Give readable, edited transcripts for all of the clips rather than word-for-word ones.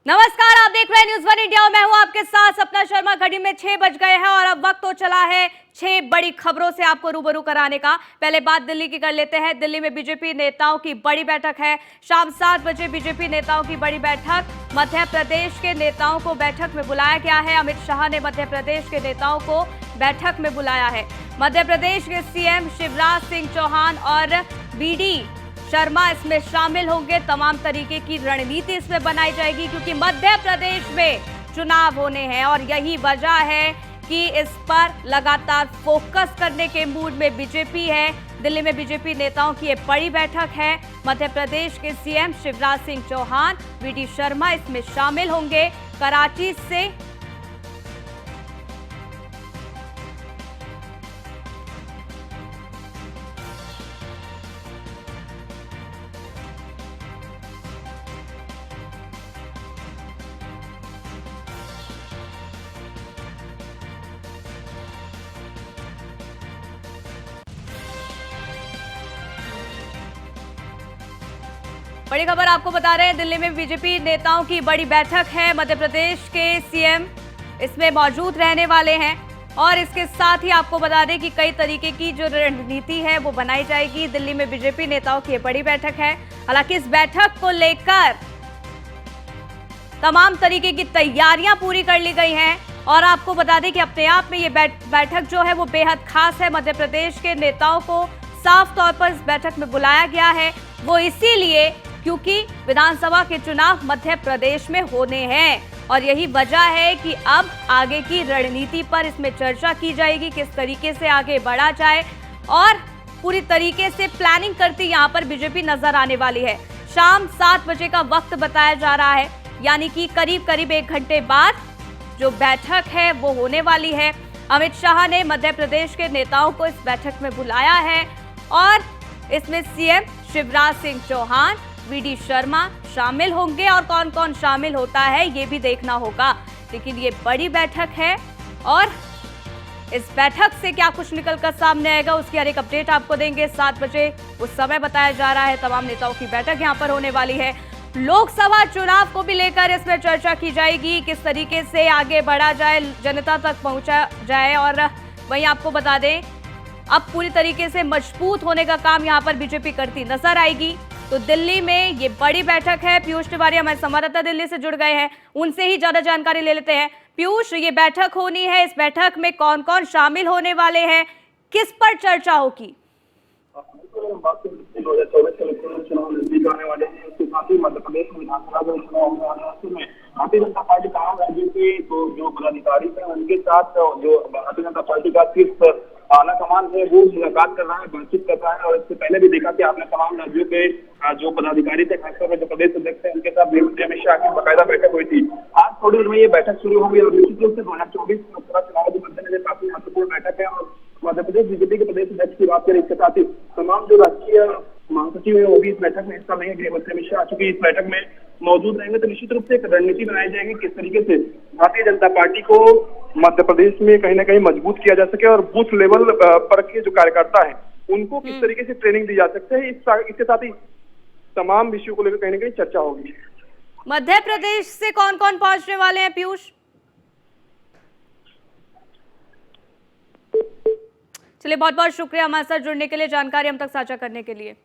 नमस्कार, आप देख रहे हैं न्यूज़ वन इंडिया और मैं हूं आपके साथ सपना शर्मा। घड़ी में 6 बज गए हैं और अब वक्त हो चला है 6 बड़ी खबरों से आपको रूबरू कराने का। पहले बात दिल्ली की कर लेते हैं। दिल्ली में बीजेपी नेताओं की बड़ी बैठक है। शाम 7 बजे बीजेपी नेताओं की बड़ी बैठक। मध्य प्रदेश के नेताओं को बैठक में बुलाया गया है। अमित शाह ने मध्य प्रदेश के नेताओं को बैठक में बुलाया है। मध्य प्रदेश के सीएम शिवराज सिंह चौहान और बीडी शर्मा इसमें शामिल होंगे। तमाम तरीके की रणनीति इसमें बनाई जाएगी क्योंकि मध्य प्रदेश में चुनाव होने हैं और यही वजह है कि इस पर लगातार फोकस करने के मूड में बीजेपी है। दिल्ली में बीजेपी नेताओं की एक बड़ी बैठक है। मध्य प्रदेश के सीएम शिवराज सिंह चौहान, बीडी शर्मा इसमें शामिल होंगे। कराची से बड़ी खबर आपको बता रहे हैं, दिल्ली में बीजेपी नेताओं की बड़ी बैठक है। मध्य प्रदेश के सीएम इसमें मौजूद रहने वाले हैं और इसके साथ ही आपको बता दें कि कई तरीके की जो रणनीति है वो बनाई जाएगी। दिल्ली में बीजेपी नेताओं की बड़ी बैठक है। हालांकि इस बैठक को लेकर तमाम तरीके की तैयारियां पूरी कर ली गई हैं और आपको बता दें कि अपने आप में ये बैठक जो है वो बेहद खास है। मध्य प्रदेश के नेताओं को साफ तौर पर इस बैठक में बुलाया गया है, वो इसीलिए क्योंकि विधानसभा के चुनाव मध्य प्रदेश में होने हैं और यही वजह है कि अब आगे की रणनीति पर इसमें चर्चा की जाएगी, किस तरीके से आगे बढ़ा जाए और पूरी तरीके से प्लानिंग करती यहां पर बीजेपी नजर आने वाली है। शाम 7 बजे का वक्त बताया जा रहा है, यानी कि करीब 1 घंटे बाद जो बैठक है वो होने वाली है। अमित शाह ने मध्य प्रदेश के नेताओं को इस बैठक में बुलाया है और इसमें सीएम शिवराज सिंह चौहान, बीडी शर्मा शामिल होंगे और कौन कौन शामिल होता है ये भी देखना होगा। लेकिन ये बड़ी बैठक है और इस बैठक से क्या कुछ निकलकर सामने आएगा उसकी हर एक अपडेट आपको देंगे। 7 बजे उस समय बताया जा रहा है। तमाम नेताओं की बैठक यहां पर होने वाली है। लोकसभा चुनाव को भी लेकर इसमें चर्चा की जाएगी, किस तरीके से आगे बढ़ा जाए, जनता तक पहुंचा जाए और वहीं आपको बता दें अब पूरी तरीके से मजबूत होने का काम यहां पर बीजेपी करती नजर आएगी। तो दिल्ली में ये बड़ी बैठक है। पीयूष तिवारी हमारे संवाददाता दिल्ली से जुड़ गए हैं, उनसे ही ज्यादा जानकारी ले लेते हैं। पीयूष, ये बैठक होनी है, इस बैठक में कौन कौन शामिल होने वाले हैं, किस पर चर्चा होगी? 2024 के लोकसभा चुनाव नजदीक आने वाले हैं, उसके साथ ही मध्य प्रदेश में विधानसभा का चुनाव होने वाला है। उसमें भारतीय जनता पार्टी तमाम राज्यों के जो पदाधिकारी हैं उनके साथ जो भारतीय जनता पार्टी का सिर्फ आला कमान है वो मुलाकात कर रहा है, बातचीत कर रहा है। और इससे पहले भी देखा कि आपने तमाम राज्यों के जो पदाधिकारी थे, खासतौर पर जो प्रदेश अध्यक्ष है उनके साथ गृहमंत्री अमित शाह की बाकायदा बैठक हुई थी। आज थोड़ी देर में ये बैठक शुरू होगी और निश्चित रूप से 2024 लोकसभा चुनाव के मद्देनजर काफी महत्वपूर्ण बैठक है। और मध्य प्रदेश बीजेपी के प्रदेश अध्यक्ष की बात करें, इसके साथ ही तमाम जो राष्ट्रीय महासचिव है वो भी इस बैठक में हिस्सा लेंगे। गृहमंत्री अमित शाह चूंकि इस बैठक में मौजूद रहेंगे तो निश्चित रूप से एक रणनीति बनाई जाएगी किस तरीके से भारतीय जनता पार्टी को मध्य प्रदेश में कहीं ना कहीं मजबूत किया जा सके और बूथ लेवल पर के जो कार्यकर्ता हैं उनको किस तरीके से ट्रेनिंग दी जा सकते है। इसके साथ ही तमाम विषयों को लेकर कहीं ना कहीं चर्चा होगी। मध्य प्रदेश से कौन कौन पहुंचने वाले हैं पीयूष? चलिए, बहुत बहुत शुक्रिया हमारे साथ जुड़ने के लिए, जानकारी हम तक साझा करने के लिए।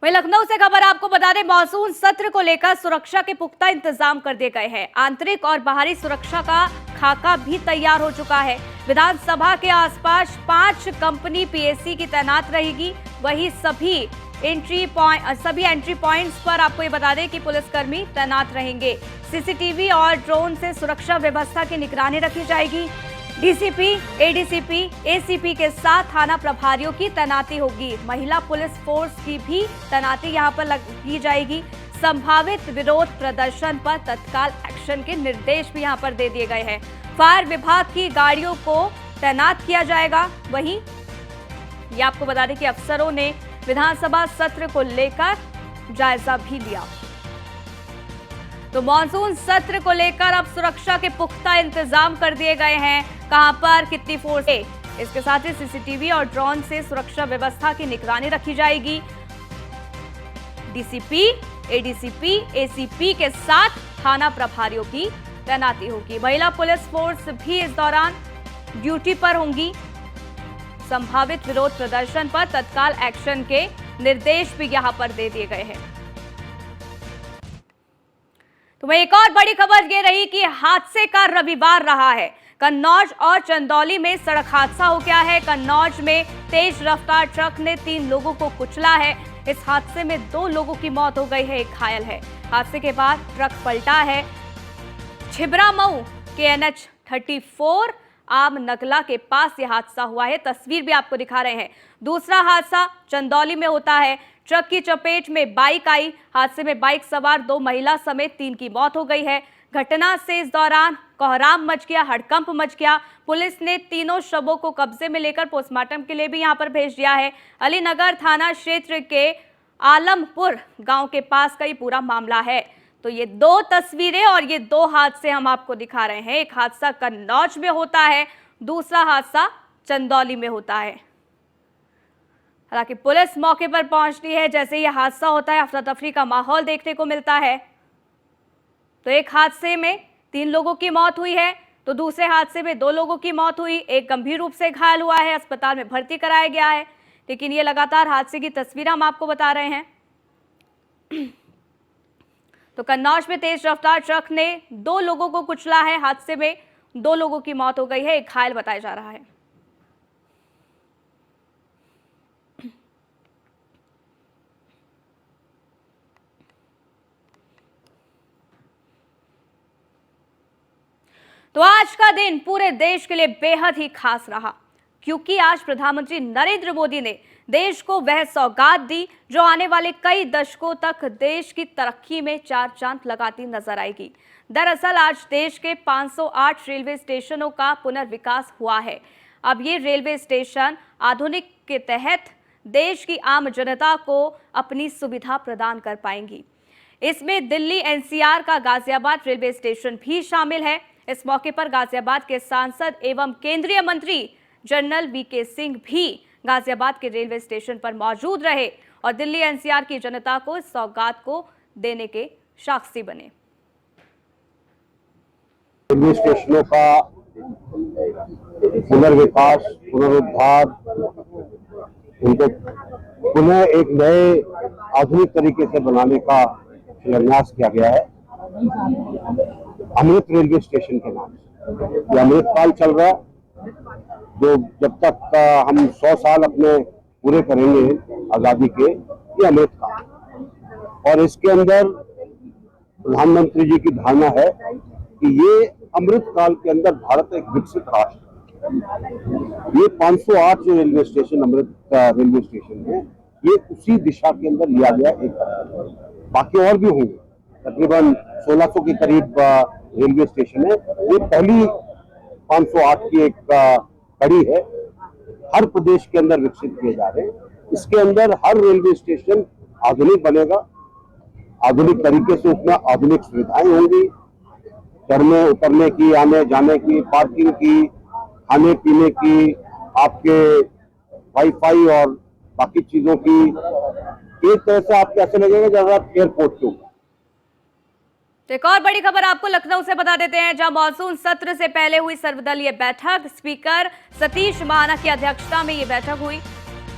वहीं लखनऊ से खबर आपको बता दें, मॉनसून सत्र को लेकर सुरक्षा के पुख्ता इंतजाम कर दिए गए हैं। आंतरिक और बाहरी सुरक्षा का खाका भी तैयार हो चुका है। विधानसभा के आसपास 5 कंपनी पीएसी की तैनात रहेगी। वहीं सभी एंट्री पॉइंट्स पर आपको ये बता दें कि पुलिसकर्मी तैनात रहेंगे। सीसीटीवी और ड्रोन से सुरक्षा व्यवस्था की निगरानी रखी जाएगी। डीसीपी, एडीसीपी, एसीपी के साथ थाना प्रभारियों की तैनाती होगी। महिला पुलिस फोर्स की भी तैनाती यहां पर की जाएगी। संभावित विरोध प्रदर्शन पर तत्काल एक्शन के निर्देश भी यहां पर दे दिए गए हैं। फायर विभाग की गाड़ियों को तैनात किया जाएगा। वहीं ये आपको बता दें कि अफसरों ने विधानसभा सत्र को लेकर जायजा भी लिया। तो मॉनसून सत्र को लेकर अब सुरक्षा के पुख्ता इंतजाम कर दिए गए हैं। कहां पर कितनी फोर्स है, इसके साथ ही सीसीटीवी और ड्रोन से सुरक्षा व्यवस्था की निगरानी रखी जाएगी। डीसीपी, एडीसीपी, एसीपी के साथ थाना प्रभारियों की तैनाती होगी। महिला पुलिस फोर्स भी इस दौरान ड्यूटी पर होंगी। संभावित विरोध प्रदर्शन पर तत्काल एक्शन के निर्देश भी यहां पर दे दिए गए हैं। तो वहीं एक और बड़ी खबर ये रही कि हादसे का रविवार रहा है। कन्नौज और चंदौली में सड़क हादसा हो गया है। कन्नौज में तेज रफ्तार ट्रक ने 3 लोगों को कुचला है। इस हादसे में 2 लोगों की मौत हो गई है, एक घायल है। हादसे के बाद ट्रक पलटा है। छिबरामऊ के NH 34 आम नगला के पास यह हादसा हुआ है। तस्वीर भी आपको दिखा रहे हैं। दूसरा हादसा चंदौली में होता है। ट्रक की चपेट में बाइक आई। हादसे में बाइक सवार 2 महिला समेत 3 की मौत हो गई है। घटना से इस दौरान कोहराम मच गया, हड़कंप मच गया। पुलिस ने तीनों शवों को कब्जे में लेकर पोस्टमार्टम के लिए भी यहां पर भेज दिया है। अलीनगर थाना क्षेत्र के आलमपुर गांव के का ये पूरा मामला है। तो ये 2 तस्वीरें और ये 2 हादसे हम आपको दिखा रहे हैं। एक हादसा कन्नौज में होता है, दूसरा हादसा चंदौली में होता है। हालांकि पुलिस मौके पर पहुंचती है। जैसे यह हादसा होता है, अफरा तफरी का माहौल देखने को मिलता है। तो एक हादसे में 3 लोगों की मौत हुई है, तो दूसरे हादसे में 2 लोगों की मौत हुई। एक गंभीर रूप से घायल हुआ है, अस्पताल में भर्ती कराया गया है। लेकिन ये लगातार हादसे की तस्वीर हम आपको बता रहे हैं। तो कन्नौज में तेज रफ्तार ट्रक ने 2 लोगों को कुचला है। हादसे में 2 लोगों की मौत हो गई है, एक घायल बताया जा रहा है। तो आज का दिन पूरे देश के लिए बेहद ही खास रहा, क्योंकि आज प्रधानमंत्री नरेंद्र मोदी ने देश को वह सौगात दी जो आने वाले कई दशकों तक देश की तरक्की में 4 चांद लगाती नजर आएगी। दरअसल आज देश के 508 रेलवे स्टेशनों का पुनर्विकास हुआ है। अब ये रेलवे स्टेशन आधुनिक के तहत देश की आम जनता को अपनी सुविधा प्रदान कर पाएंगी। इसमें दिल्ली NCR का गाजियाबाद रेलवे स्टेशन भी शामिल है। इस मौके पर गाजियाबाद के सांसद एवं केंद्रीय मंत्री जनरल VK सिंह भी गाजियाबाद के रेलवे स्टेशन पर मौजूद रहे और दिल्ली NCR की जनता को इस सौगात को देने के साक्षी बने। रेलवे स्टेशनों का पुनर्विकास, पुनरुद्धार, उनको पुनः एक नए आधुनिक तरीके से बनाने का शिलान्यास किया गया है अमृत रेलवे स्टेशन के नाम से। ये अमृत काल चल रहा है, जो जब तक हम 100 साल अपने पूरे करेंगे आजादी के, ये अमृत काल। और इसके अंदर प्रधानमंत्री जी की धारणा है कि ये अमृत काल के अंदर भारत एक विकसित राष्ट्र। ये 508 जो रेलवे स्टेशन अमृत रेलवे स्टेशन है, ये उसी दिशा के अंदर लिया गया एक। बाकी और भी होंगे, तकरीबन 1600 के करीब रेलवे स्टेशन है। ये पहली 508 की एक कड़ी है, हर प्रदेश के अंदर विकसित किए जा रहे हैं। इसके अंदर हर रेलवे स्टेशन आधुनिक बनेगा, आधुनिक तरीके से उसमें आधुनिक सुविधाएं होंगी, चढ़ने उतरने की, आने जाने की, पार्किंग की, खाने पीने की, आपके वाईफाई और बाकी चीजों की। एक तरह से आपको ऐसे लगेगा जब आप एयरपोर्ट के ऊपर। एक और बड़ी खबर आपको लखनऊ से बता देते हैं, जहां मॉनसून सत्र से पहले हुई सर्वदलीय बैठक। स्पीकर सतीश महाना की अध्यक्षता में यह बैठक हुई।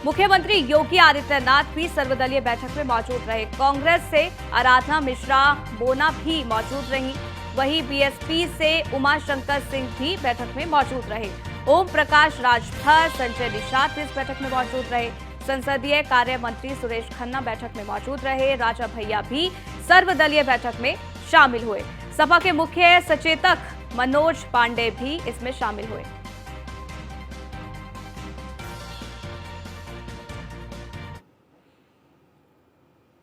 मुख्यमंत्री योगी आदित्यनाथ भी सर्वदलीय बैठक में मौजूद रहे। कांग्रेस से आराधना मिश्रा मोना भी मौजूद रही। वहीं BSP से उमाशंकर सिंह भी बैठक में मौजूद रहे। ओम प्रकाश राजभर, संजय निषाद भी इस बैठक में मौजूद रहे। संसदीय कार्य मंत्री सुरेश खन्ना बैठक में मौजूद रहे। राजा भैया भी सर्वदलीय बैठक में शामिल हुए। सभा के मुख्य सचेतक मनोज पांडे भी इसमें शामिल हुए।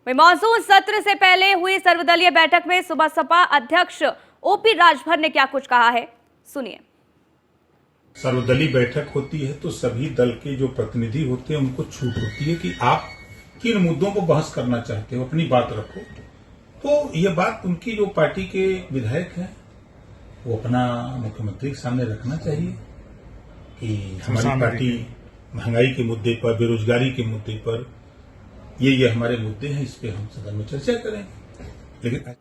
मॉनसून सत्र से पहले हुई सर्वदलीय बैठक में सुबह सपा अध्यक्ष OP राजभर ने क्या कुछ कहा है, सुनिए। सर्वदलीय बैठक होती है तो सभी दल के जो प्रतिनिधि होते हैं उनको छूट होती है कि आप किन मुद्दों को बहस करना चाहते हो, अपनी बात रखो। तो ये बात उनकी जो पार्टी के विधायक हैं वो अपना मुख्यमंत्री के सामने रखना चाहिए कि हमारी पार्टी महंगाई के मुद्दे पर, बेरोजगारी के मुद्दे पर ये हमारे मुद्दे हैं, इस पे हम सदन में चर्चा करें। लेकिन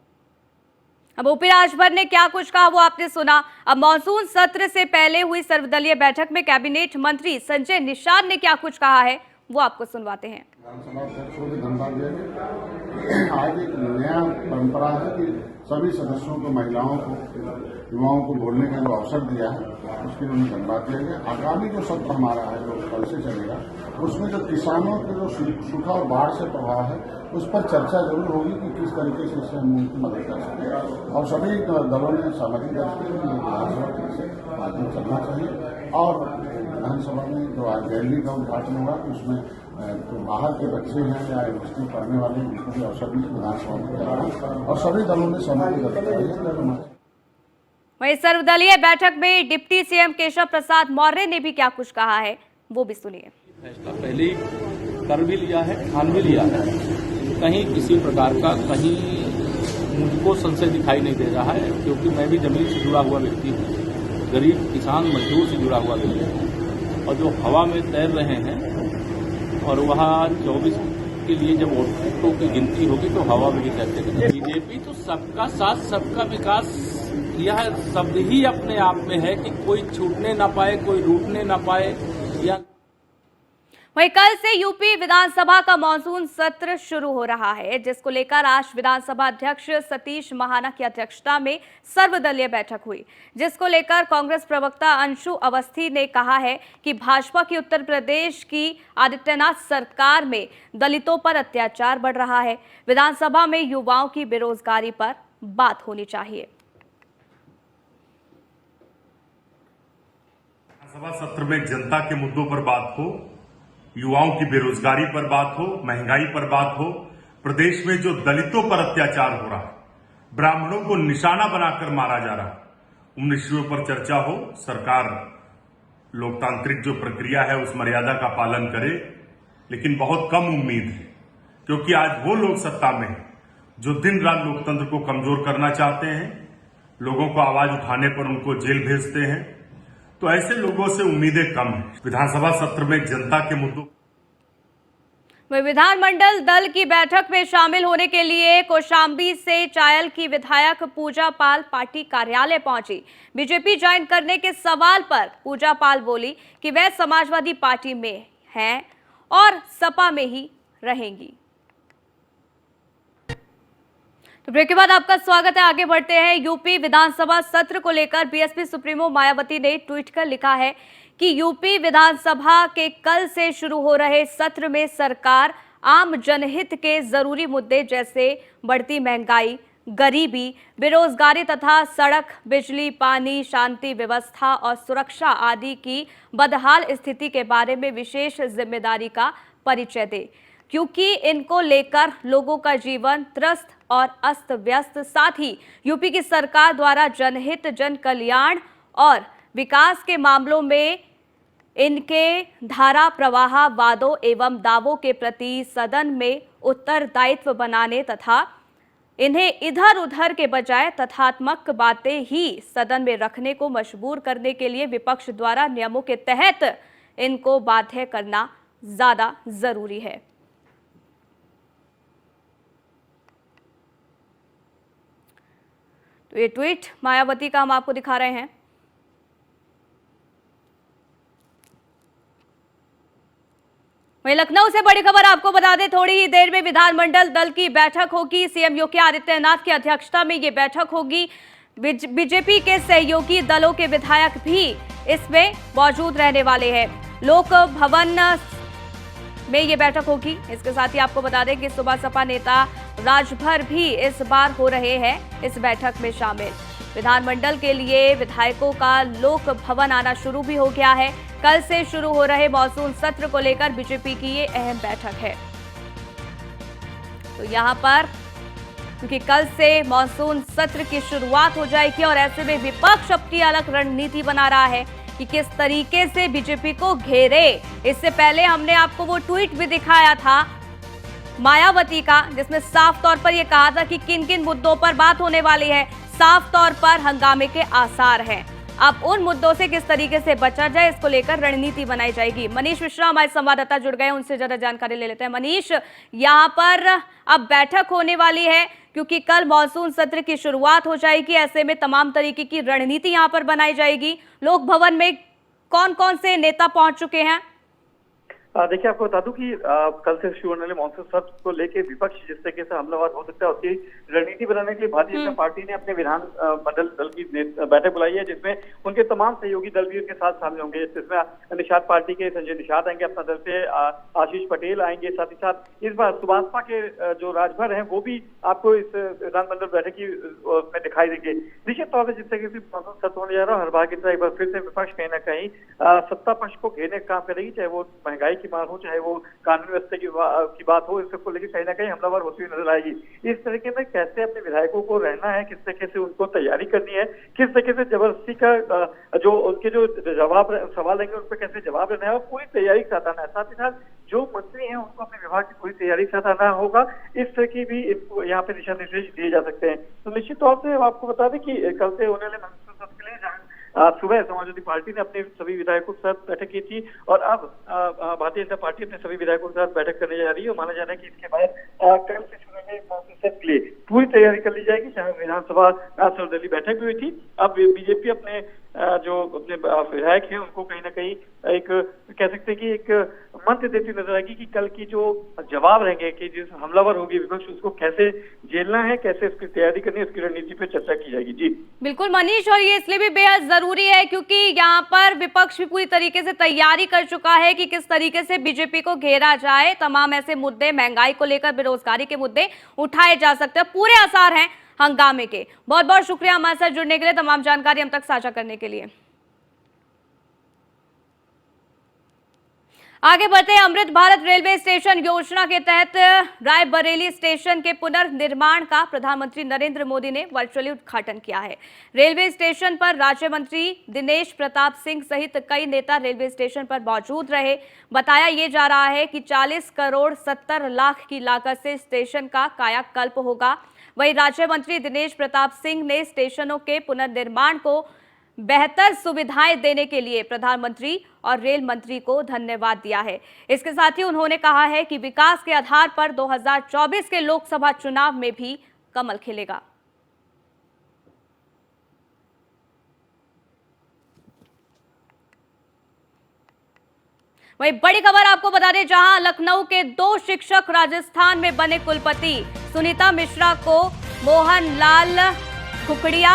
अब ओपी राजभर ने क्या कुछ कहा वो आपने सुना। अब मानसून सत्र से पहले हुई सर्वदलीय बैठक में कैबिनेट मंत्री संजय निषाद ने क्या कुछ कहा है वो आपको सुनवाते हैं। आज एक नया परंपरा है कि सभी सदस्यों को, महिलाओं को, युवाओं को बोलने का जो अवसर दिया है उसके लिए उन्हें धन्यवाद दिया गया। आगामी जो सत्र हमारा है जो कल से चलेगा उसमें जो किसानों के जो सूखा और बाढ़ से प्रभाव है उस पर चर्चा जरूर होगी कि किस तरीके से इससे हम उनकी मदद कर सकते। और सभी दलों ने सहमति दर्ज की कि विधानसभा से आगे चलना चाहिए और विधानसभा में जो आज रैली का उद्घाटन होगा उसमें जो बाहर के बच्चे हैं या यूनिवर्सिटी पढ़ने वाले उनको भी अवसर भी विधानसभा में कराना और सभी दलों ने सहमति दर्ज की। वहीं सर्वदलीय बैठक में डिप्टी सीएम केशव प्रसाद मौर्य ने भी क्या कुछ कहा है वो भी सुनिए। फैसला पहले कर भी लिया है, ठान भी लिया है, कहीं किसी प्रकार का कहीं मुझको संशय दिखाई नहीं दे रहा है, क्योंकि मैं भी जमीन से जुड़ा हुआ व्यक्ति हूँ, गरीब किसान मजदूर से जुड़ा हुआ व्यक्ति हूँ। और जो हवा में तैर रहे हैं और वहाँ 24 के लिए जब वोटों की गिनती होगी तो हवा में ही तैरते हैं। बीजेपी तो सबका साथ सबका विकास यह शब्द ही अपने आप में है कि कोई छूटने ना पाए, कोई रूठने ना पाए। या वहीं कल से यूपी विधानसभा का मानसून सत्र शुरू हो रहा है, जिसको लेकर आज विधानसभा अध्यक्ष सतीश महाना की अध्यक्षता में सर्वदलीय बैठक हुई, जिसको लेकर कांग्रेस प्रवक्ता अंशु अवस्थी ने कहा है कि भाजपा की उत्तर प्रदेश की आदित्यनाथ सरकार में दलितों पर अत्याचार बढ़ रहा है। विधानसभा में युवाओं की बेरोजगारी पर बात होनी चाहिए। विधानसभा सत्र में जनता के मुद्दों पर बात हो, युवाओं की बेरोजगारी पर बात हो, महंगाई पर बात हो, प्रदेश में जो दलितों पर अत्याचार हो रहा है, ब्राह्मणों को निशाना बनाकर मारा जा रहा है, उन विषयों पर चर्चा हो। सरकार लोकतांत्रिक जो प्रक्रिया है उस मर्यादा का पालन करे, लेकिन बहुत कम उम्मीद है, क्योंकि आज वो लोग सत्ता में हैं जो दिन रात लोकतंत्र को कमजोर करना चाहते हैं, लोगों को आवाज उठाने पर उनको जेल भेजते हैं। तो ऐसे लोगों से उम्मीदें कम हैं। विधानसभा सत्र में जनता के मुद्दों। विधानमंडल दल की बैठक में शामिल होने के लिए कौशाम्बी से चायल की विधायक पूजा पाल पार्टी कार्यालय पहुंची। बीजेपी ज्वाइन करने के सवाल पर पूजा पाल बोली कि वह समाजवादी पार्टी में हैं और सपा में ही रहेंगी। तो ब्रेक के बाद आपका स्वागत है। आगे बढ़ते हैं। यूपी विधानसभा सत्र को लेकर बीएसपी सुप्रीमो मायावती ने ट्वीट कर लिखा है कि यूपी विधानसभा के कल से शुरू हो रहे सत्र में सरकार आम जनहित के जरूरी मुद्दे जैसे बढ़ती महंगाई, गरीबी, बेरोजगारी तथा सड़क, बिजली, पानी, शांति व्यवस्था और सुरक्षा आदि की बदहाल स्थिति के बारे में विशेष जिम्मेदारी का परिचय दे, क्योंकि इनको लेकर लोगों का जीवन त्रस्त और अस्त व्यस्त, साथ ही यूपी की सरकार द्वारा जनहित, जन कल्याण और विकास के मामलों में इनके धारा प्रवाह वादों एवं दावों के प्रति सदन में उत्तरदायित्व बनाने तथा इन्हें इधर उधर के बजाय तथ्यात्मक बातें ही सदन में रखने को मजबूर करने के लिए विपक्ष द्वारा नियमों के तहत इनको बाध्य करना ज्यादा जरूरी है। तो ये ट्वीट मायावती का हम आपको दिखा रहे हैं। वहीं लखनऊ से बड़ी खबर आपको बता दें, थोड़ी ही देर में विधानमंडल दल की बैठक होगी। सीएम योगी आदित्यनाथ की अध्यक्षता में ये बैठक होगी। बीजेपी के सहयोगी दलों के विधायक भी इसमें मौजूद रहने वाले हैं। लोक भवन में ये बैठक होगी। इसके साथ ही आपको बता दें कि सुबह सपा नेता राजभर भी इस बार हो रहे हैं इस बैठक में शामिल। विधानमंडल के लिए विधायकों का लोक भवन आना शुरू भी हो गया है। कल से शुरू हो रहे मानसून सत्र को लेकर बीजेपी की ये अहम बैठक है। तो यहाँ पर क्योंकि कल से मानसून सत्र की शुरुआत हो जाएगी और ऐसे में विपक्ष अपनी अलग रणनीति बना रहा है कि किस तरीके से बीजेपी को घेरे। इससे पहले हमने आपको वो ट्वीट भी दिखाया था मायावती का, जिसमें साफ तौर पर यह कहा था कि किन किन मुद्दों पर बात होने वाली है। साफ तौर पर हंगामे के आसार हैं। अब उन मुद्दों से किस तरीके से बचा जाए, इसको लेकर रणनीति बनाई जाएगी। मनीष मिश्रा हमारे संवाददाता जुड़ गए, उनसे ज्यादा जानकारी ले लेते हैं। मनीष, यहाँ पर अब बैठक होने वाली है क्योंकि कल मॉनसून सत्र की शुरुआत हो जाएगी। ऐसे में तमाम तरीके की रणनीति यहाँ पर बनाई जाएगी। लोक भवन में कौन कौन से नेता पहुंच चुके हैं? देखिए, आपको बता दूं कि कल से शुरू होने वाले मॉनसून सत्र को लेकर विपक्ष जिस तरीके से हमलावर हो सकता है, उसकी रणनीति बनाने के लिए भारतीय जनता पार्टी ने अपने विधान मंडल दल की बैठक बुलाई है, जिसमें उनके तमाम सहयोगी दल भी उनके साथ शामिल होंगे। जिसमें निषाद पार्टी के संजय निषाद आएंगे, अपना दल से आशीष पटेल आएंगे, साथ ही साथ इस बार सुभाषपा के जो राजभर हैं वो भी आपको इस विधानमंडल बैठक की में दिखाई देंगे। निश्चित तौर पर जिस तरीके से मॉनसून सत्र होने जा रहा है, हर बार की तरह एक बार फिर से विपक्ष कहीं ना कहीं सत्ता पक्ष को घेरने का काम करेगी, चाहे वो महंगाई की मार हो, चाहे वो कानून व्यवस्था की बात हो। इस सबको लेकर कहीं ना कहीं हमलावर होती हुई नजर आएगी। इस तरीके में कैसे अपने विधायकों को रहना है, किस तरीके से उनको तैयारी करनी है, किस तरीके से जबरदस्ती का जो उनके जो सवाल रहेंगे उन पर कैसे जवाब देना है, और पूरी तैयारी के साथ आना है। साथ ही साथ जो मंत्री हैं उनको अपने विभाग की पूरी तैयारी के साथ आना होगा। इस तरह की भी यहाँ पे दिशा निर्देश दिए जा सकते हैं। तो निश्चित तौर से आपको बता दें कि कल से होने वाले मॉनसून सत्र के लिए आज सुबह समाजवादी पार्टी ने अपने सभी विधायकों के साथ बैठक की थी, और अब भारतीय जनता पार्टी अपने सभी विधायकों के साथ बैठक करने जा रही है। माना जा रहा है कि इसके बाद कल से शुरू होने मॉनसून सत्र के लिए पूरी तैयारी कर ली जाएगी। चाहे विधानसभा सर्वदलीय बैठक भी हुई थी। अब बीजेपी अपने जो अपने विधायक हैं उनको कहीं ना कहीं एक कह सकते हैं कि एक मंत्र देती नजर आएगी कि कल की जो जवाब रहेंगे कि जिस हमलावर होगी विपक्ष, उसको कैसे झेलना है, कैसे उसकी तैयारी करनी है, उसकी रणनीति पे चर्चा की जाएगी। जी बिल्कुल मनीष, और ये इसलिए भी बेहद जरूरी है क्योंकि यहाँ पर विपक्ष भी पूरी तरीके से तैयारी कर चुका है कि किस तरीके से बीजेपी को घेरा जाए। तमाम ऐसे मुद्दे, महंगाई को लेकर, बेरोजगारी के मुद्दे उठाए जा सकते हैं। पूरे आसार हैं हंगामे के। बहुत बहुत शुक्रिया हमारे साथ जुड़ने के लिए, तमाम जानकारी हम तक साझा करने के लिए। आगे बढ़ते हैं। अमृत भारत रेलवे स्टेशन योजना के तहत रायबरेली स्टेशन के पुनर्निर्माण का प्रधानमंत्री नरेंद्र मोदी ने वर्चुअली उद्घाटन किया है। रेलवे स्टेशन पर राज्य मंत्री दिनेश प्रताप सिंह सहित कई नेता रेलवे स्टेशन पर मौजूद रहे। बताया ये जा रहा है कि 40 करोड़ 70 लाख की लागत से स्टेशन का कायाकल्प होगा। वहीं राज्य मंत्री दिनेश प्रताप सिंह ने स्टेशनों के पुनर्निर्माण को बेहतर सुविधाएं देने के लिए प्रधानमंत्री और रेल मंत्री को धन्यवाद दिया है। इसके साथ ही उन्होंने कहा है कि विकास के आधार पर 2024 के लोकसभा चुनाव में भी कमल खिलेगा। वहीं बड़ी खबर आपको बता दें, जहां लखनऊ के 2 शिक्षक राजस्थान में बने कुलपति। सुनीता मिश्रा को मोहनलाल खुकड़िया,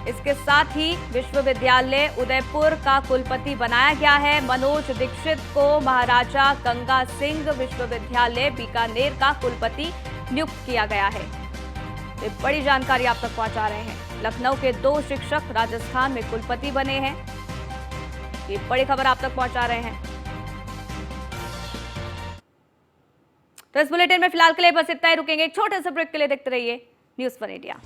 इसके साथ ही विश्वविद्यालय उदयपुर का कुलपति बनाया गया है। मनोज दीक्षित को महाराजा गंगा सिंह विश्वविद्यालय बीकानेर का कुलपति नियुक्त किया गया है। ये बड़ी जानकारी आप तक पहुंचा रहे हैं। लखनऊ के 2 शिक्षक राजस्थान में कुलपति बने हैं। ये बड़ी खबर आप तक पहुंचा रहे हैं। तो इस बुलेटिन में फिलहाल के लिए बस इतना ही। रुकेंगे एक छोटे से ब्रेक के लिए। देखते रहिए न्यूज़ 1 इंडिया।